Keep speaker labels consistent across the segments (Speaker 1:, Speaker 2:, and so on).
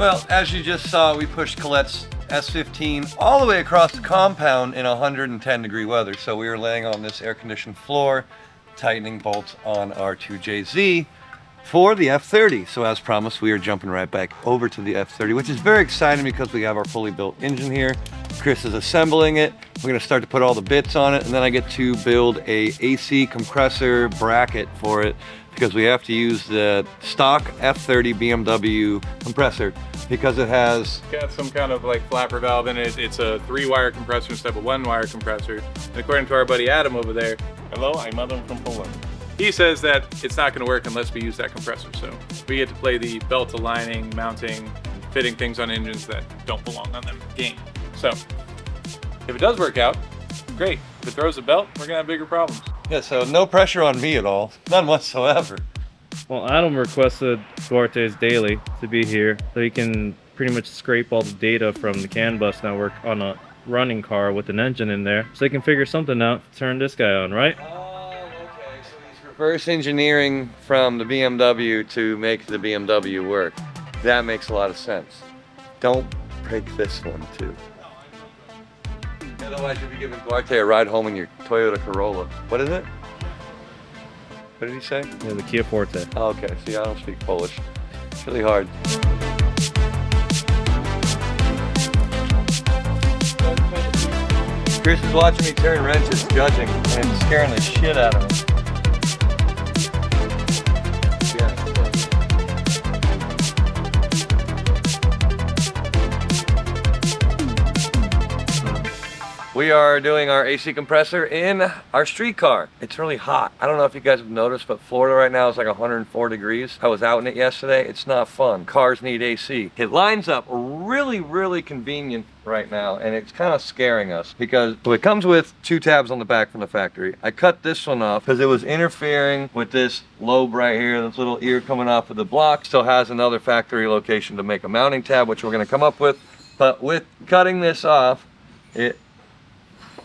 Speaker 1: Well, as you just saw, we pushed Colette's S15 all the way across the compound in 110-degree weather. So we were laying on this air-conditioned floor, tightening bolts on our 2JZ for the F30. So as promised, we are jumping right back over to the F30, which is very exciting because we have our fully built engine here. Chris is assembling it. We're gonna start to put all the bits on it, and then I get to build a AC compressor bracket for it because we have to use the stock F30 BMW compressor because it has
Speaker 2: got some kind of like flapper valve in it. It's a 3-wire compressor instead of a 1-wire compressor. And according to our buddy Adam over there,
Speaker 3: hello, I'm Adam from Poland.
Speaker 2: He says that it's not going to work unless we use that compressor. So we get to play the belt aligning, mounting, fitting things on engines that don't belong on them game. So if it does work out, great. If it throws a belt, we're gonna have bigger problems.
Speaker 1: yeah. So no pressure on me at all, none whatsoever.
Speaker 4: Well, Adam requested Duarte's Daily to be here so he can pretty much scrape all the data from the CAN bus network on a running car with an engine in there so they can figure something out to turn this guy on, right?
Speaker 1: Oh, okay. So he's reverse engineering from the BMW to make the BMW work. That makes a lot of sense. Don't break this one too. Otherwise you'll be giving Duarte a ride home in your Toyota Corolla. What is it? What did he say?
Speaker 4: Yeah, the Kia Forte.
Speaker 1: Oh, okay, see, I don't speak Polish. It's really hard. Chris is watching me turn wrenches, judging, and it's scaring the shit out of him. We are doing our AC compressor in our street car. It's really hot. I don't know if you guys have noticed, but Florida right now is like 104 degrees. I was out in it yesterday. It's not fun. Cars need AC. It lines up really, really convenient right now, and it's kind of scaring us because it comes with 2 tabs on the back from the factory. I cut this one off because it was interfering with this lobe right here, this little ear coming off of the block. Still has another factory location to make a mounting tab, which we're gonna come up with. But with cutting this off,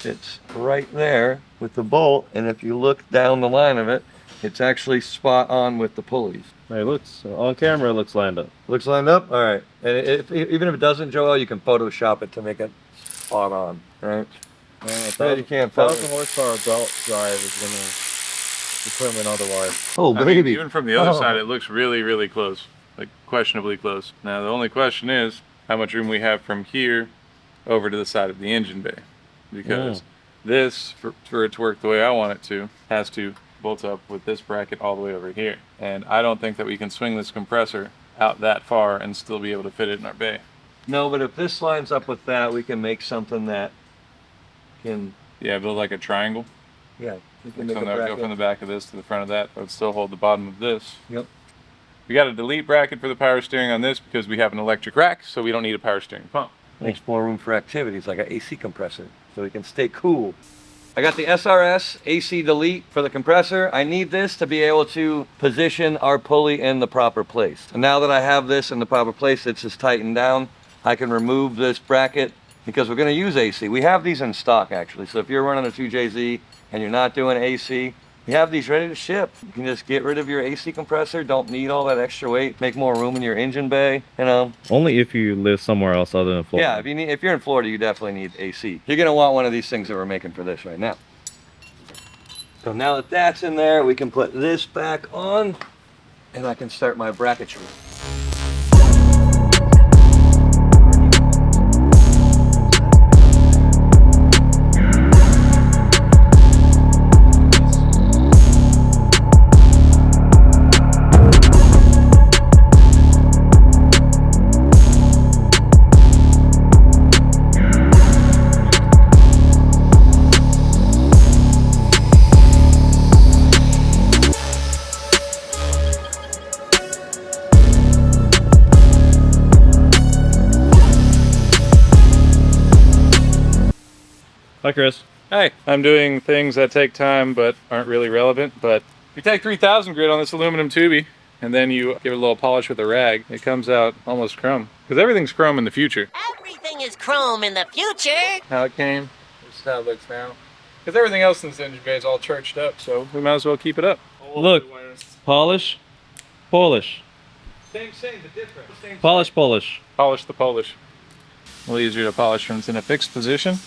Speaker 1: it's right there with the bolt, and if you look down the line of it, it's actually spot on with the pulleys.
Speaker 4: It looks, on camera, it looks lined up.
Speaker 1: Looks lined up? All right. And even if it doesn't, Joel, you can Photoshop it to make it spot on, right? Yeah, you can't
Speaker 4: 1,000 horsepower belt drive is gonna determine otherwise.
Speaker 1: Oh, baby.
Speaker 2: Even from the other side, it looks really, really close, like questionably close. Now the only question is how much room we have from here over to the side of the engine bay. Because this, for it to work the way I want it to, has to bolt up with this bracket all the way over here. And I don't think that we can swing this compressor out that far and still be able to fit it in our bay.
Speaker 1: No, but if this lines up with that, we can make something that can...
Speaker 2: Yeah, build like a triangle.
Speaker 1: Yeah. We can
Speaker 2: So
Speaker 1: make a
Speaker 2: go
Speaker 1: bracket.
Speaker 2: from the back of this to the front of that, but it'd still hold the bottom of this.
Speaker 1: Yep.
Speaker 2: We got a delete bracket for the power steering on this because we have an electric rack, so we don't need a power steering pump.
Speaker 1: Makes more room for activities like an AC compressor so we can stay cool. I got the SRS AC delete for the compressor. I need this to be able to position our pulley in the proper place. And now that I have this in the proper place, it's just tightened down. I can remove this bracket because we're gonna use AC. We have these in stock actually. So if you're running a 2JZ and you're not doing AC, we have these ready to ship. You can just get rid of your AC compressor, don't need all that extra weight, make more room in your engine bay, you know.
Speaker 4: Only if you live somewhere else other than Florida.
Speaker 1: Yeah, if you're in Florida, you definitely need AC. You're gonna want one of these things that we're making for this right now. So now that that's in there, we can put this back on and I can start my bracketry.
Speaker 4: Hi, Chris.
Speaker 2: Hey, I'm doing things that take time but aren't really relevant, but if you take 3000 grit on this aluminum tubey and then you give it a little polish with a rag, it comes out almost chrome. Because everything's chrome in the future.
Speaker 5: Everything is chrome in the future.
Speaker 2: How it came, this is how it looks now. Because everything else in this engine bay is all churched up, so we might as well keep it up.
Speaker 4: Look, polish, Polish.
Speaker 1: Same, but different. Same.
Speaker 4: Polish.
Speaker 2: Polish the Polish. A little easier to polish when it's in a fixed position.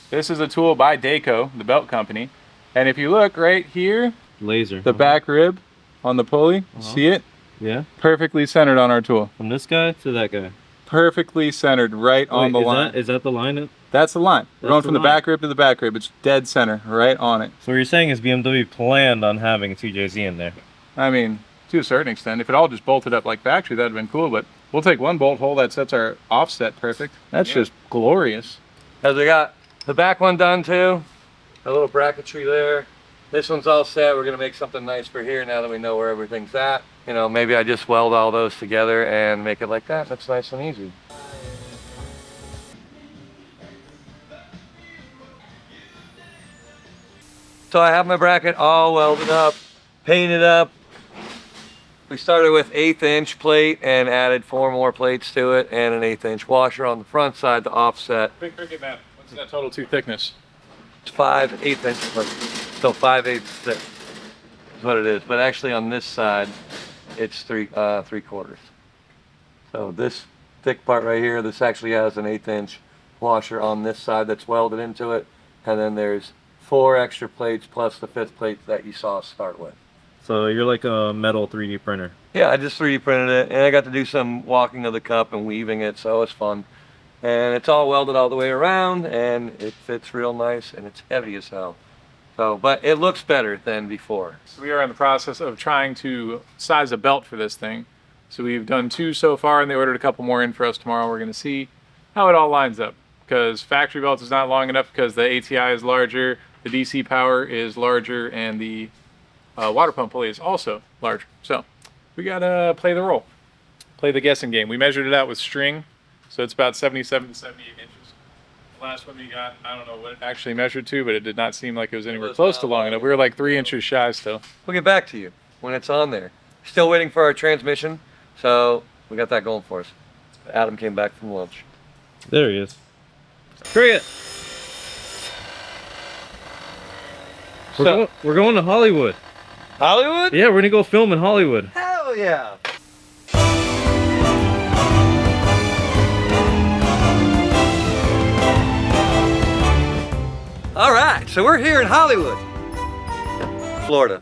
Speaker 2: This is a tool by Dayco, the belt company. And if you look right here,
Speaker 4: Laser.
Speaker 2: the back rib on the pulley, see it?
Speaker 4: Yeah.
Speaker 2: Perfectly centered on our tool.
Speaker 4: From this guy to that guy.
Speaker 2: Perfectly centered right on the line.
Speaker 4: Is that the line?
Speaker 2: That's the line. We're going from the
Speaker 4: line.
Speaker 2: back rib to the back rib. It's dead center, right on it.
Speaker 4: So what you're saying is BMW planned on having a 2JZ in there.
Speaker 2: I mean, to a certain extent, if it all just bolted up like factory, that'd have been cool, but we'll take one bolt hole that sets our offset perfect. That's just glorious.
Speaker 1: As we got the back one done too, a little bracketry there. This one's all set. We're gonna make something nice for here now that we know where everything's at. You know, maybe I just weld all those together and make it like that. That's nice and easy. So I have my bracket all welded up, painted up. We started with 1/8 inch plate and added 4 more plates to it and an 1/8 inch washer on the front side to offset.
Speaker 2: Big Crickett map. What's that total two thickness?
Speaker 1: It's 5/8 inches, so 5/8 thick is what it is. But actually on this side, it's 3/4. So this thick part right here, this actually has an 1/8 inch washer on this side that's welded into it. And then there's 4 extra plates plus the 5th plate that you saw us start with.
Speaker 4: So you're like a metal 3D printer.
Speaker 1: Yeah, I just 3D printed it, and I got to do some walking of the cup and weaving it, so it was fun. And it's all welded all the way around, and it fits real nice, and it's heavy as hell. So, but it looks better than before.
Speaker 2: So we are in the process of trying to size a belt for this thing. So we've done 2 so far, and they ordered a couple more in for us tomorrow. We're going to see how it all lines up, because factory belt is not long enough because the ATI is larger, the DC power is larger, and the water pump pulley is also larger. So we gotta play the role, play the guessing game. We measured it out with string, so it's about 77 to 78 inches. The last one we got, I don't know what it actually measured to, but it did not seem like it was anywhere close to long enough. We were like 3 inches shy still.
Speaker 1: We'll get back to you when it's on there. Still waiting for our transmission, so we got that going for us. Adam came back from lunch.
Speaker 4: There he is. Crickett! We're going to Hollywood.
Speaker 1: Hollywood?
Speaker 4: Yeah, we're gonna go film in Hollywood.
Speaker 1: Hell yeah! All right, so we're here in Hollywood, Florida.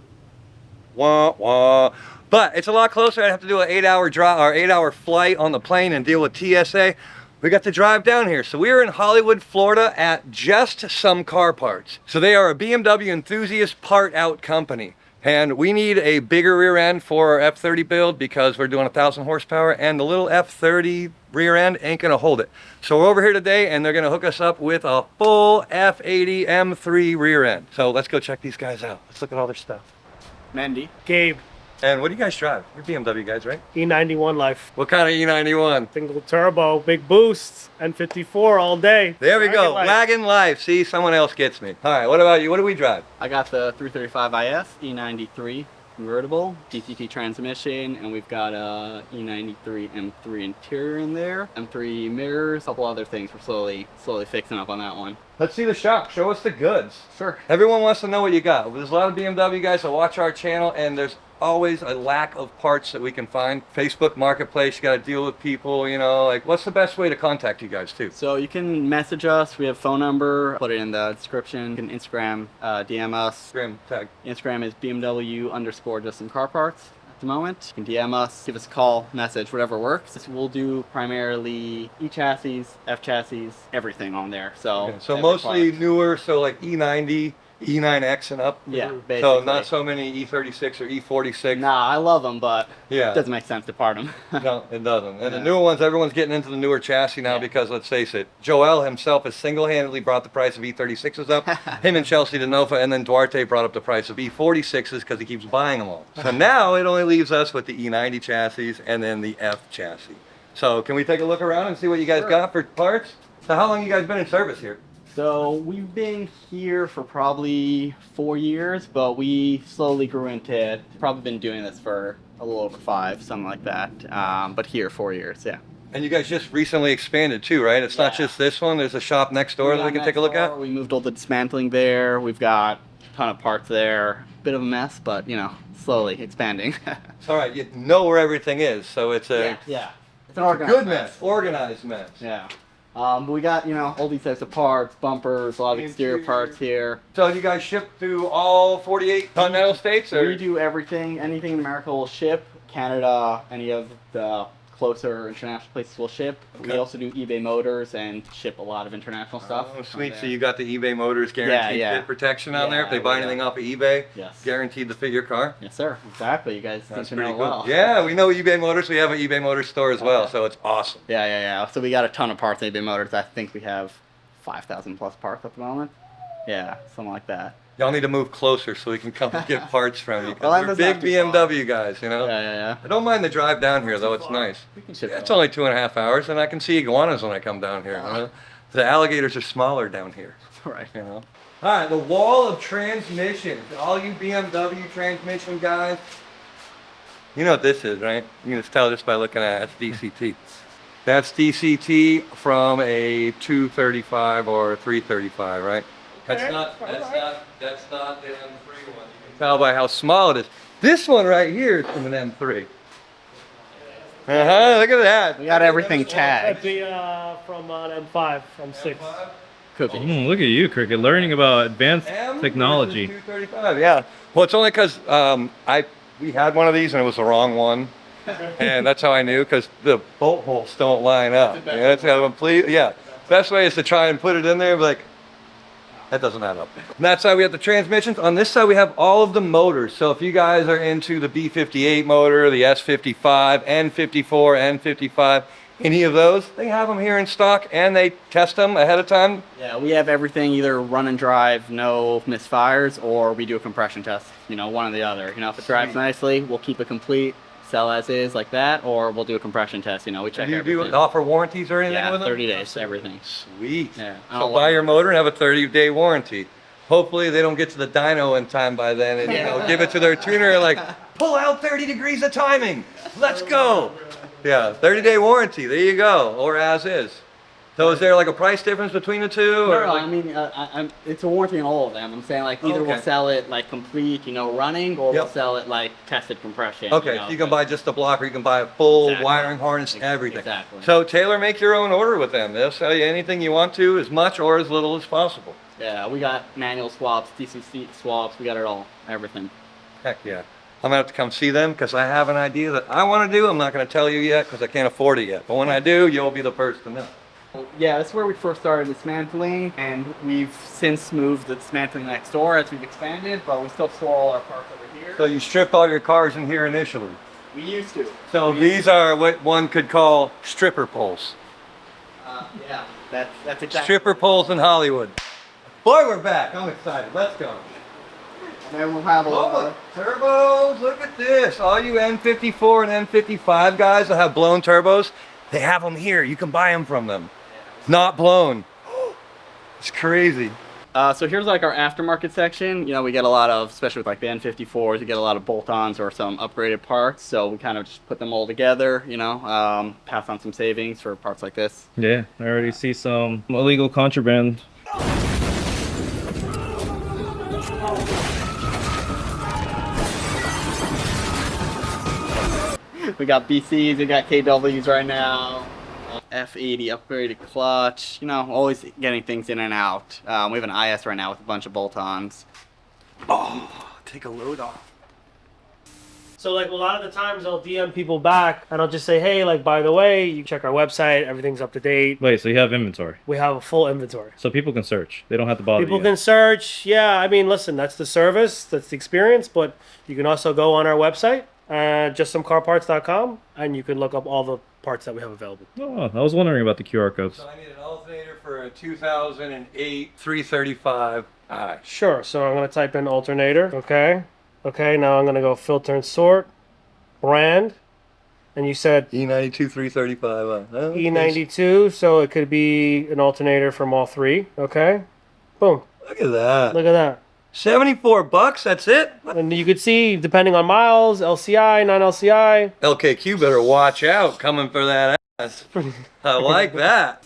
Speaker 1: Wah, wah. But it's a lot closer. I'd have to do an 8-hour drive or 8-hour flight on the plane and deal with TSA. We got to drive down here. So we are in Hollywood, Florida at Just Some Car Parts. So they are a BMW enthusiast part out company. And we need a bigger rear end for our F30 build because we're doing 1,000 horsepower and the little F30 rear end ain't gonna hold it. So we're over here today and they're gonna hook us up with a full F80 M3 rear end. So let's go check these guys out. Let's look at all their stuff.
Speaker 6: Mandy.
Speaker 3: Gabe,
Speaker 1: And what do you guys drive? You're BMW guys, right?
Speaker 3: E91 Life.
Speaker 1: What kind of E91?
Speaker 3: Single turbo, big boost, N54 all day.
Speaker 1: There we go,
Speaker 3: Wagon life.
Speaker 1: wagon life. See, someone else gets me. All right, what about you? What do we drive?
Speaker 6: I got the 335IS E93 convertible, DCT transmission, and we've got a E93 M3 interior in there, M3 mirrors, a couple other things. We're slowly fixing up on that one.
Speaker 1: Let's see the shop. Show us the goods.
Speaker 6: Sure.
Speaker 1: Everyone wants to know what you got. There's a lot of BMW guys that watch our channel, and there's always a lack of parts that we can find. Facebook Marketplace, you got to deal with people, you know, like what's the best way to contact you guys too?
Speaker 6: So you can message us. We have phone number. Put it in the description. You can Instagram, DM us.
Speaker 1: Instagram tag.
Speaker 6: Instagram is BMW_Just Some Car Parts. At the moment, you can DM us, give us a call, message, whatever works. We'll do primarily E chassis, F chassis, everything on there. So,
Speaker 1: Okay, so
Speaker 6: every
Speaker 1: mostly
Speaker 6: product.
Speaker 1: newer, so like E90, E9X and up.
Speaker 6: Yeah,
Speaker 1: So
Speaker 6: basically.
Speaker 1: not so many E36 or E46.
Speaker 6: Nah, I love them, but
Speaker 1: Yeah.
Speaker 6: it doesn't make sense to part them.
Speaker 1: No, it doesn't. And the
Speaker 6: Yeah.
Speaker 1: newer ones, everyone's getting into the newer chassis now
Speaker 6: Yeah.
Speaker 1: because let's face it, Joel himself has single-handedly brought the price of E36s up. Him and Chelsea DeNova, and then Duarte brought up the price of E46s because he keeps buying them all. So now it only leaves us with the E90 chassis and then the F chassis. So can we take a look around and see what you guys
Speaker 6: Sure.
Speaker 1: got for parts? So how long you guys been in service here?
Speaker 6: So we've been here for probably 4 years, but we slowly grew into it. Probably been doing this for a little over 5, something like that. But here 4 years, yeah.
Speaker 1: And you guys just recently expanded too, right? It's not
Speaker 6: Yeah.
Speaker 1: just this one. There's a shop next door that we can take a look at.
Speaker 6: We moved all the dismantling there. We've got ton of parts there. Bit of a mess, but you know, slowly expanding.
Speaker 1: It's all right. You know where everything is, so it's a
Speaker 6: yeah. It's an
Speaker 1: it's a
Speaker 6: organized
Speaker 1: good mess, organized mess.
Speaker 6: Yeah. But we got, you know, all these types of parts, bumpers, a lot of exterior parts here.
Speaker 1: So you guys ship to all 48 continental states? Or?
Speaker 6: We do everything. Anything in America will ship. Canada, any of the closer international places will ship.
Speaker 1: Okay.
Speaker 6: We also do eBay Motors and ship a lot of international stuff.
Speaker 1: Oh, sweet. So you got the eBay Motors guaranteed
Speaker 6: Yeah.
Speaker 1: fit protection on there. If they
Speaker 6: Yeah,
Speaker 1: buy
Speaker 6: we
Speaker 1: anything
Speaker 6: got-
Speaker 1: off of eBay,
Speaker 6: Yes.
Speaker 1: guaranteed to fit your car.
Speaker 6: Yes, sir. Exactly. You guys seem
Speaker 1: That's
Speaker 6: to
Speaker 1: pretty
Speaker 6: know
Speaker 1: cool.
Speaker 6: well.
Speaker 1: Yeah, we know eBay Motors. We have an eBay Motors store as well,
Speaker 6: Okay.
Speaker 1: so it's awesome.
Speaker 6: Yeah. So we got a ton of parts in eBay Motors. I think we have 5,000 plus parts at the moment. Yeah, something like that.
Speaker 1: Y'all need to move closer so we can come and get parts from you. 'Cause
Speaker 6: Well,
Speaker 1: we're
Speaker 6: that's
Speaker 1: big
Speaker 6: not too far.
Speaker 1: BMW guys, you know.
Speaker 6: Yeah.
Speaker 1: I don't mind the drive down here though. It's nice.
Speaker 6: We can ship
Speaker 1: It's
Speaker 6: it.
Speaker 1: only 2.5 hours, and I can see iguanas when I come down here. You know? The alligators are smaller down here.
Speaker 6: Right.
Speaker 1: You know. All right, the wall of transmission. All you BMW transmission guys, you know what this is, right? You can just tell just by looking at it. That's DCT. That's DCT from a 235 or a 335, right? That's not the M3 one. You can tell by how small it is. This one right here is from an M3. Look at that.
Speaker 6: We got everything
Speaker 3: That'd
Speaker 6: tagged.
Speaker 3: be from an M5 from 6.
Speaker 6: Could be.
Speaker 4: Look at you, Cricket, learning about advanced
Speaker 1: M
Speaker 4: technology.
Speaker 1: versus 235, yeah. Well, it's only because we had one of these and it was the wrong one, and that's how I knew because the bolt holes don't line up. Yeah, it's a complete. Yeah, best way is to try and put it in there, but like that doesn't add up. And that's how we have the transmissions. On this side, we have all of the motors. So if you guys are into the B58 motor, the S55, N54, N55. Any of those, they have them here in stock and they test them ahead of time.
Speaker 6: Yeah, we have everything either run and drive, no misfires, or we do a compression test. You know, one or the other. You know, if it drives nicely, we'll keep it complete, sell as is like that, or we'll do a compression test. You know, we check
Speaker 1: Do you
Speaker 6: everything.
Speaker 1: offer warranties or anything
Speaker 6: Yeah,
Speaker 1: with them?
Speaker 6: 30 days, everything.
Speaker 1: Sweet.
Speaker 6: Yeah.
Speaker 1: So buy your motor and have a 30-day warranty. Hopefully they don't get to the dyno in time by then and you know, give it to their tuner and like, pull out 30 degrees of timing. Let's go. Yeah, 30-day warranty. There you go. Or as is. So is there like a price difference between the two? Or
Speaker 6: No,
Speaker 1: like,
Speaker 6: I mean, it's a warranty on all of them. I'm saying like either
Speaker 1: Okay.
Speaker 6: we'll sell it like complete, you know, running, or
Speaker 1: Yep.
Speaker 6: we'll sell it like tested compression.
Speaker 1: okay,
Speaker 6: you know,
Speaker 1: so you can buy just the block or you can buy a full
Speaker 6: Exactly.
Speaker 1: wiring harness, everything.
Speaker 6: Exactly.
Speaker 1: So tailor make your own order with them. They'll sell you anything you want to, as much or as little as possible.
Speaker 6: Yeah, we got manual swaps, DCC swaps, we got it all, everything.
Speaker 1: Heck yeah. I'm gonna have to come see them because I have an idea that I want to do. I'm not gonna tell you yet because I can't afford it yet. But when I do, you'll be the first to know.
Speaker 6: Yeah, that's where we first started dismantling, and we've since moved the dismantling next door as we've expanded, but we still store all our parts over here.
Speaker 1: So you strip all your cars in here initially.
Speaker 6: We used to.
Speaker 1: So these are what one could call stripper poles.
Speaker 6: Yeah, that's exactly.
Speaker 1: Stripper poles in Hollywood. Boy, we're back. I'm excited. Let's go.
Speaker 6: And then we'll have a
Speaker 1: Oh,
Speaker 6: little.
Speaker 1: turbos. Look at this. All you N54 and N55 guys that have blown turbos, they have them here. You can buy them from them. Not blown. It's crazy.
Speaker 6: So here's like our aftermarket section. You know, we get a lot of, especially with like the N54s, we get a lot of bolt-ons or some upgraded parts. So we kind of just put them all together, you know, pass on some savings for parts like this.
Speaker 4: Yeah, I already see some illegal contraband.
Speaker 6: We got BCs, we got KWs right now. F80 upgraded clutch, you know, always getting things in and out. We have an IS right now with a bunch of bolt-ons.
Speaker 1: Oh, take a load off.
Speaker 3: So like a lot of the times I'll DM people back and I'll just say, hey, like by the way, you check our website, everything's up to date.
Speaker 4: Wait, so you have inventory.
Speaker 3: We have a full inventory.
Speaker 4: So people can search. They don't have to bother
Speaker 3: People
Speaker 4: you.
Speaker 3: can search. Yeah, I mean, listen, that's the service, that's the experience, but you can also go on our website, justsomcarparts.com, and you can look up all the parts that we have available.
Speaker 4: Oh, I was wondering about the QR codes.
Speaker 1: So I need an alternator for a 2008 335i.
Speaker 3: Sure, so I'm going to type in alternator, okay? Okay, now I'm going to go filter and sort, brand, and you said
Speaker 1: E92 335i. Oh,
Speaker 3: E92, so it could be an alternator from all three, okay? Boom,
Speaker 1: Look at that.
Speaker 3: look at that.
Speaker 1: $74, that's it?
Speaker 3: And you could see, depending on miles, LCI, non-LCI.
Speaker 1: LKQ better watch out coming for that ass. I like that.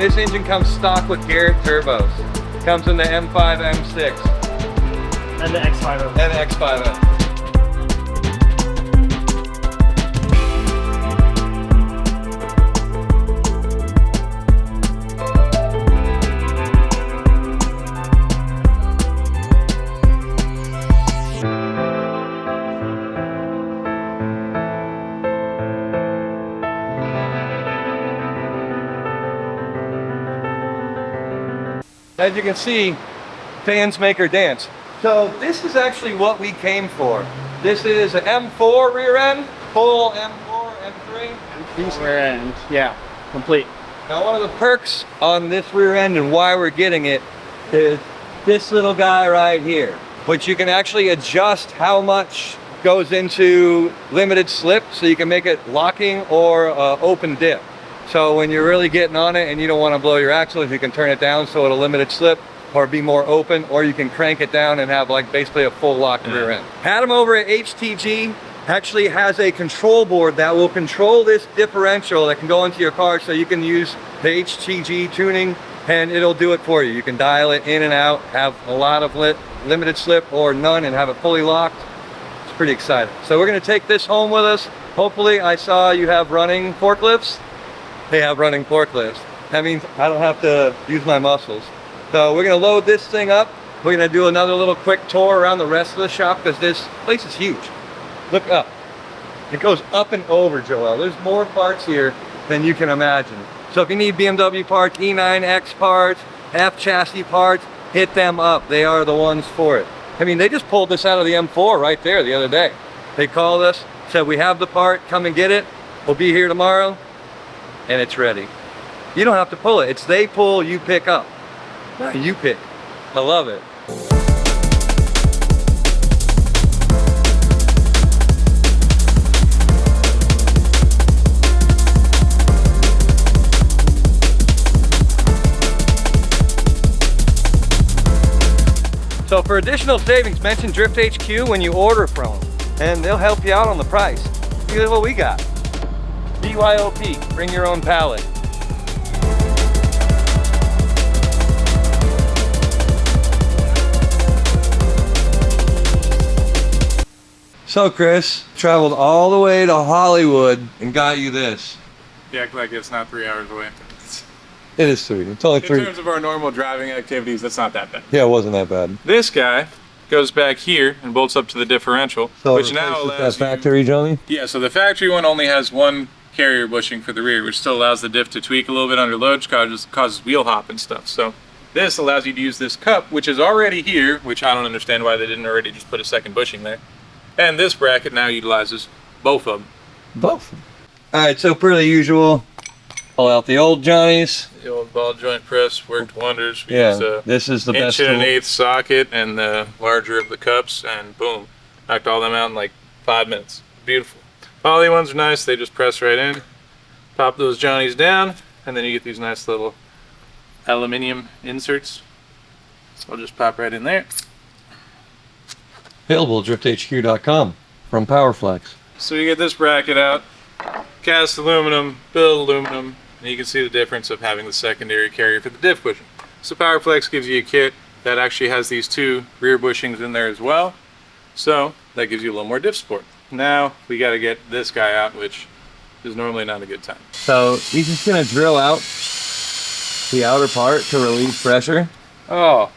Speaker 1: This engine comes stock with Garrett turbos. Comes in the M5, M6,
Speaker 3: And the X5.
Speaker 1: and X5M. As you can see, fans make her dance. So this is actually what we came for. This is an M4 rear end, full M4, M3.
Speaker 6: Rear end, yeah, complete.
Speaker 1: Now one of the perks on this rear end and why we're getting it is this little guy right here, which you can actually adjust how much goes into limited slip, so you can make it locking or open dip. So when you're really getting on it and you don't want to blow your axles, you can turn it down so it'll limited slip or be more open, or you can crank it down and have like basically a full locked rear end. Adam over at HTG actually has a control board that will control this differential that can go into your car, so you can use the HTG tuning and it'll do it for you. You can dial it in and out, have a lot of limited slip or none, and have it fully locked. It's pretty exciting. So we're going to take this home with us. Hopefully, I saw you have running forklifts. They have running forklifts. That means I don't have to use my muscles. So we're gonna load this thing up. We're gonna do another little quick tour around the rest of the shop because this place is huge. Look up. It goes up and over, Joel. There's more parts here than you can imagine. So if you need BMW parts, E9X parts, F chassis parts, hit them up. They are the ones for it. I mean, they just pulled this out of the M4 right there the other day. They called us, said we have the part, come and get it. We'll be here tomorrow. And it's ready. You don't have to pull it. It's they pull, you pick up. No, you pick. I love it. So for additional savings, mention Drift HQ when you order from them, and they'll help you out on the price. Look at what we got. BYOP, bring your own pallet. So Chris, traveled all the way to Hollywood and got you this.
Speaker 2: You act like it's not 3 hours away.
Speaker 1: It is sweet. It's only
Speaker 2: In terms of our normal driving activities, that's not that bad.
Speaker 1: Yeah, it wasn't that bad.
Speaker 2: This guy goes back here and bolts up to the differential,
Speaker 1: So
Speaker 2: which now allows
Speaker 1: that factory, Johnny?
Speaker 2: Yeah, so the factory one only has one carrier bushing for the rear, which still allows the diff to tweak a little bit under load, which causes wheel hop and stuff. So this allows you to use this cup, which is already here, which I don't understand why they didn't already just put a second bushing there. And this bracket now utilizes both of them.
Speaker 1: Both. All right, so per the usual, pull out the old Johnnies.
Speaker 2: The old ball joint press worked wonders. We
Speaker 1: Yeah,
Speaker 2: used a
Speaker 1: this is the best
Speaker 2: inch and an
Speaker 1: tool.
Speaker 2: eighth socket and the larger of the cups, and boom, knocked all them out in like 5 minutes. Beautiful. Poly ones are nice. They just press right in. Pop those Johnnies down, and then you get these nice little aluminium inserts. So I'll just pop right in there.
Speaker 1: Available at drifthq.com from Powerflex.
Speaker 2: So you get this bracket out, cast aluminum, build aluminum, and you can see the difference of having the secondary carrier for the diff bushing. So Powerflex gives you a kit that actually has these two rear bushings in there as well. So that gives you a little more diff support. Now we got to get this guy out, which is normally not a good time.
Speaker 1: So he's just gonna drill out the outer part to relieve pressure.
Speaker 2: Oh,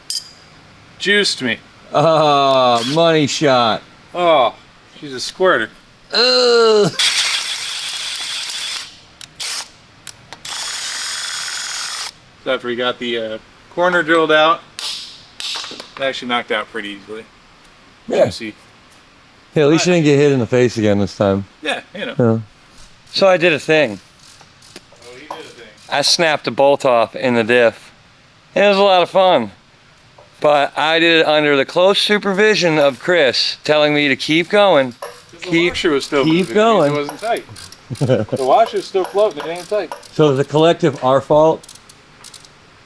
Speaker 2: juiced me.
Speaker 1: Money shot.
Speaker 2: Oh, she's a squirter.
Speaker 1: Ugh.
Speaker 2: So after we got the corner drilled out, it actually knocked out pretty easily.
Speaker 1: Yeah.
Speaker 2: See.
Speaker 1: Hey, at least you didn't get hit in the face again this time.
Speaker 2: Yeah, you know.
Speaker 1: Yeah. So I did a thing.
Speaker 2: Oh, he did a thing.
Speaker 1: I snapped a bolt off in the diff. It was a lot of fun. But I did it under the close supervision of Chris, telling me to keep going.
Speaker 2: The washer was still
Speaker 1: keep
Speaker 2: moving.
Speaker 1: going.
Speaker 2: It wasn't tight. The washer's still floating. It ain't tight.
Speaker 1: So is the collective our fault?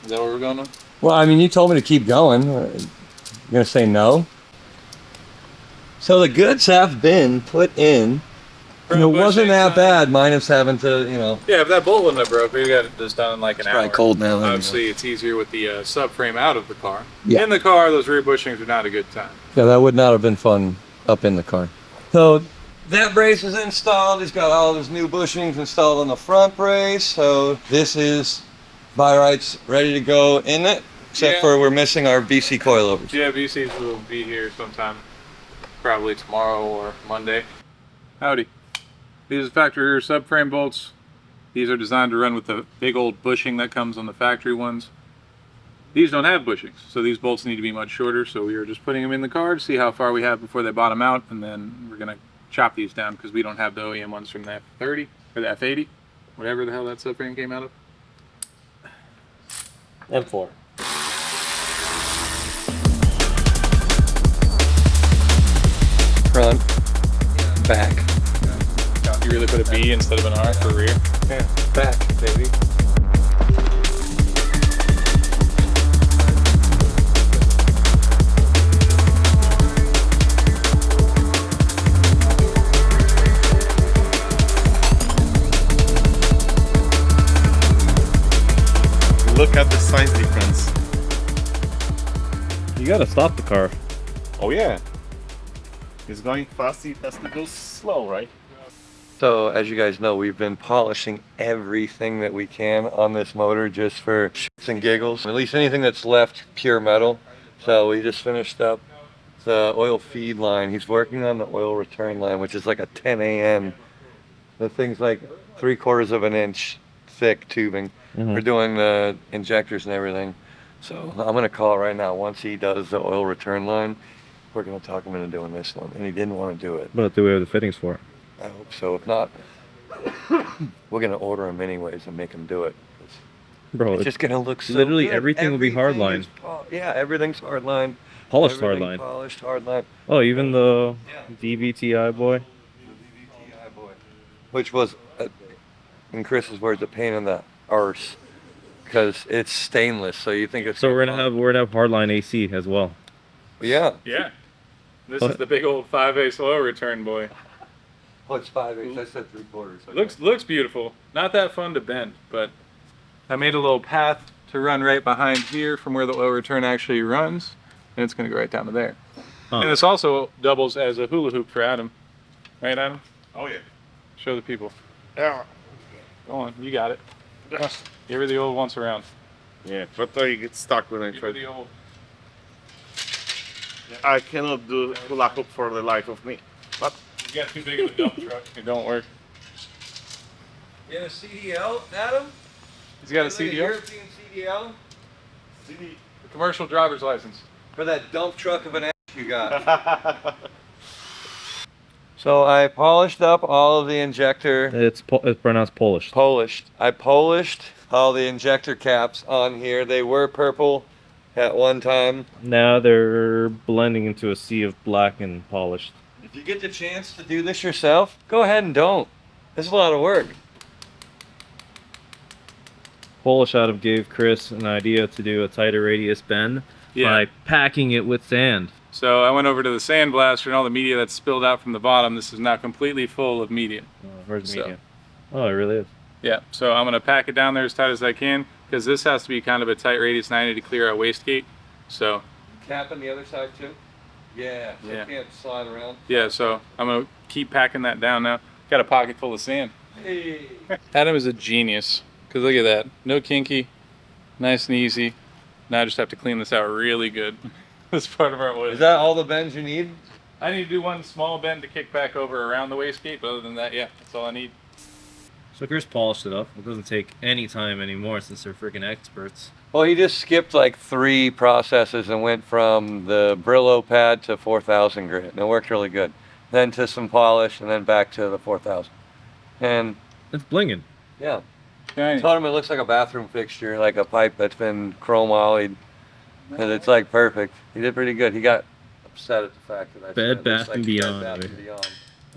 Speaker 2: Is that where we're going on?
Speaker 1: Well, I mean, you told me to keep going. You're gonna say no? So the goods have been put in It wasn't that bad, minus having to, you know.
Speaker 2: Yeah, if that bolt wouldn't have broke, we got this done in like an hour.
Speaker 1: Probably cold now.
Speaker 2: Obviously, it's easier with the subframe out of the car.
Speaker 1: Yeah.
Speaker 2: In the car, those rear bushings are not a good time.
Speaker 1: Yeah, that would not have been fun up in the car. So that brace is installed. He's got all of his new bushings installed on the front brace. So this is by rights ready to go in it, except for we're missing our BC coilovers.
Speaker 2: Yeah, VCs will be here sometime, probably tomorrow or Monday. Howdy. These are factory rear subframe bolts. These are designed to run with the big old bushing that comes on the factory ones. These don't have bushings, so these bolts need to be much shorter, so we are just putting them in the car to see how far we have before they bottom out, and then we're going to chop these down because we don't have the OEM ones from the F30 or the F80, whatever the hell that subframe came out of.
Speaker 3: M4.
Speaker 1: Front, back.
Speaker 2: You really put a B instead of an R for rear?
Speaker 1: Yeah, back, baby.
Speaker 7: Look at the size difference.
Speaker 4: You gotta stop the car.
Speaker 7: Oh yeah. It's going fast, it has to go slow, right?
Speaker 1: So as you guys know, we've been polishing everything that we can on this motor just for shits and giggles. At least anything that's left pure metal. So we just finished up the oil feed line. He's working on the oil return line, which is like a 10 a.m. The thing's like 3/4 of an inch thick tubing. We're doing the injectors and everything. So I'm gonna call right now. Once he does the oil return line, we're gonna talk him into doing this one. And he didn't want to do it.
Speaker 4: But do we have the fittings for it?
Speaker 1: I hope so. If not, we're gonna order him anyways and make him do it.
Speaker 4: Bro,
Speaker 1: It's just gonna look so
Speaker 4: literally
Speaker 1: good.
Speaker 4: everything will be hardline.
Speaker 1: Yeah, everything's hardline.
Speaker 4: Polished
Speaker 1: Everything
Speaker 4: hardline.
Speaker 1: Polished hardline.
Speaker 4: Oh, even the DVTI boy.
Speaker 1: The VVTI boy, which was, in Chris's words, a pain in the arse because it's stainless. So you think it's
Speaker 4: So we're gonna have hardline AC as well.
Speaker 1: Yeah.
Speaker 2: Yeah. This is the big old 5/8 oil return boy.
Speaker 1: Oh, it's 5/8. I said 3/4. Okay.
Speaker 2: Looks beautiful. Not that fun to bend, but I made a little path to run right behind here from where the oil return actually runs, and it's going to go right down to there.
Speaker 4: Huh.
Speaker 2: And this also doubles as a hula hoop for Adam. Right, Adam?
Speaker 7: Oh yeah.
Speaker 2: Show the people.
Speaker 7: Yeah.
Speaker 2: Go on, you got it. Give her the old once around.
Speaker 7: Yeah, but I get stuck when I
Speaker 2: Give
Speaker 7: try
Speaker 2: her the old.
Speaker 7: I cannot do hula hoop for the life of me. But
Speaker 2: You got too big of a dump truck. It don't work.
Speaker 1: You have a CDL, Adam?
Speaker 2: He's got a
Speaker 1: Like
Speaker 2: CDL?
Speaker 1: European CDL?
Speaker 2: A commercial driver's license.
Speaker 1: For that dump truck of an ass you got. So I polished up all of the injector.
Speaker 4: It's pronounced Polish.
Speaker 1: I polished all the injector caps on here. They were purple at one time.
Speaker 4: Now they're blending into a sea of black and polished.
Speaker 1: If you get the chance to do this yourself, go ahead and don't. This is a lot of work.
Speaker 4: Polish Adam gave Chris an idea to do a tighter radius bend by packing it with sand.
Speaker 2: So I went over to the sand blaster and all the media that's spilled out from the bottom. This is now completely full of media.
Speaker 4: Where's the
Speaker 2: So-
Speaker 4: media? Oh, it really is.
Speaker 2: Yeah, so I'm gonna pack it down there as tight as I can because this has to be kind of a tight radius 90 to clear our wastegate. So
Speaker 1: Cap on the other side too? Yeah, so
Speaker 2: Yeah.
Speaker 1: you can't slide around.
Speaker 2: yeah, so I'm gonna keep packing that down now. Got a pocket full of sand.
Speaker 1: Hey.
Speaker 2: Adam is a genius because look at that. No kinky, nice and easy. Now I just have to clean this out really good. This part of our oil.
Speaker 1: Is that all the bends you need?
Speaker 2: I need to do one small bend to kick back over around the wastegate, but other than that, yeah, that's all I need.
Speaker 4: So Chris polished it up. It doesn't take any time anymore since they're freaking experts.
Speaker 1: Well, he just skipped like 3 processes and went from the Brillo pad to 4000 grit. And it worked really good. Then to some polish and then back to the 4000. And
Speaker 4: It's blinging.
Speaker 1: yeah,
Speaker 2: Okay.
Speaker 1: told him it looks like a bathroom fixture, like a pipe that's been chrome ollied. And it's like perfect. He did pretty good. He got upset at the fact that I
Speaker 4: Bed
Speaker 1: said it looks
Speaker 4: Bath
Speaker 1: like
Speaker 4: and
Speaker 1: Bed
Speaker 4: Beyond.
Speaker 1: Bath and Beyond.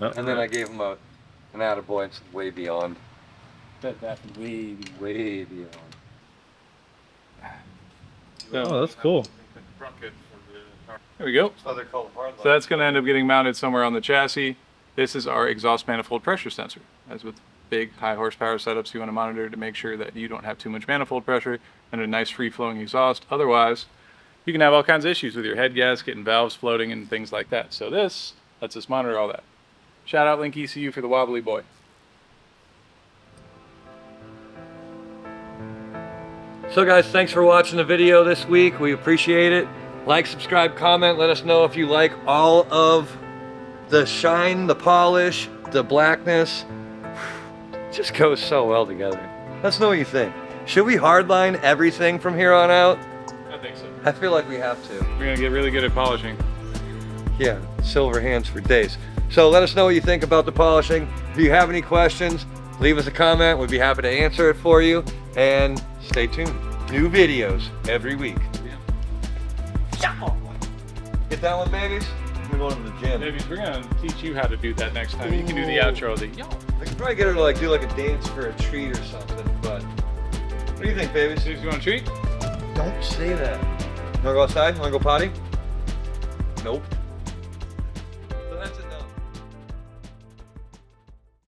Speaker 4: Oh,
Speaker 1: And then I gave him an attaboy and said way beyond.
Speaker 2: Way.
Speaker 1: Way beyond.
Speaker 4: oh, that's cool.
Speaker 2: There we go.
Speaker 1: So they're called hard
Speaker 2: So that's going to end up getting mounted somewhere on the chassis. This is our exhaust manifold pressure sensor. As with big high horsepower setups, you want to monitor to make sure that you don't have too much manifold pressure and a nice free flowing exhaust. Otherwise, you can have all kinds of issues with your head gasket and valves floating and things like that. So this lets us monitor all that. Shout out Link ECU for the wobbly boy.
Speaker 1: So guys, thanks for watching the video this week. We appreciate it. Like, subscribe, comment. Let us know if you like all of the shine, the polish, the blackness. It just goes so well together. Let us know what you think. Should we hardline everything from here on out?
Speaker 2: I think so.
Speaker 1: I feel like we have to.
Speaker 2: We're gonna get really good at polishing.
Speaker 1: Yeah, silver hands for days. So let us know what you think about the polishing. If you have any questions, leave us a comment. We'd be happy to answer it for you. And stay tuned. New videos every week. Get that one, babies? We're going to the gym.
Speaker 2: Babies, we're gonna teach you how to do that next time. You can do the outro.
Speaker 1: I could probably get her to like do like a dance for a treat or something, but what do you think, babies?
Speaker 2: You want a treat?
Speaker 1: Don't say that. You wanna go outside? You wanna go potty? Nope.